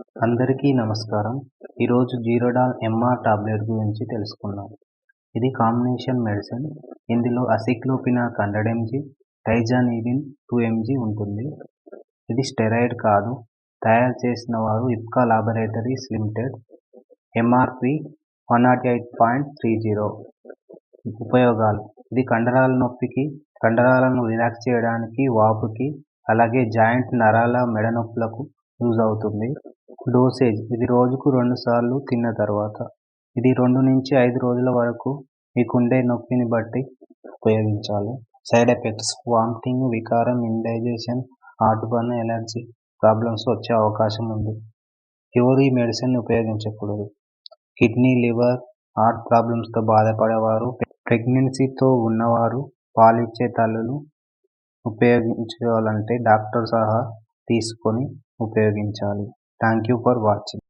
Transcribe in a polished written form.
అందరికీ నమస్కారం. ఈరోజు జీరోడాల్ ఎంఆర్ టాబ్లెట్ గురించి తెలుసుకుందాం. ఇది కాంబినేషన్ మెడిసిన్. ఇందులో అసిక్లోపినాక్ 100 mg, టైజానిడిన్ 2 mg ఉంటుంది. ఇది స్టెరాయిడ్ కాదు. తయారు చేసిన వారు ఇప్కా లాబొరేటరీస్ లిమిటెడ్. ఎంఆర్పి 108.30. ఉపయోగాలు: ఇది కండరాల నొప్పికి, కండరాలను రిలాక్స్ చేయడానికి, వాపుకి, అలాగే జాయింట్, నరాల, మెడ నొప్పులకు యూజ్ అవుతుంది. డోసేజ్: ఇది రోజుకు 2 సార్లు తిన్న తర్వాత. ఇది 2 నుంచి 5 రోజుల వరకు మీకుండే నొప్పిని బట్టి ఉపయోగించాలి. సైడ్ ఎఫెక్ట్స్: వామిటింగ్, వికారం, indigestion, heart burn, allergy problems వచ్చే అవకాశం ఉంది. ఎవరు ఈ మెడిసిన్ ఉపయోగించకూడదు? కిడ్నీ, లివర్, హార్ట్ ప్రాబ్లమ్స్తో బాధపడేవారు, ప్రెగ్నెన్సీతో ఉన్నవారు, పాలిచ్చే తల్లులు ఉపయోగించాలంటే డాక్టర్ సలహా తీసుకొని ఉపయోగించాలి. Thank you for watching.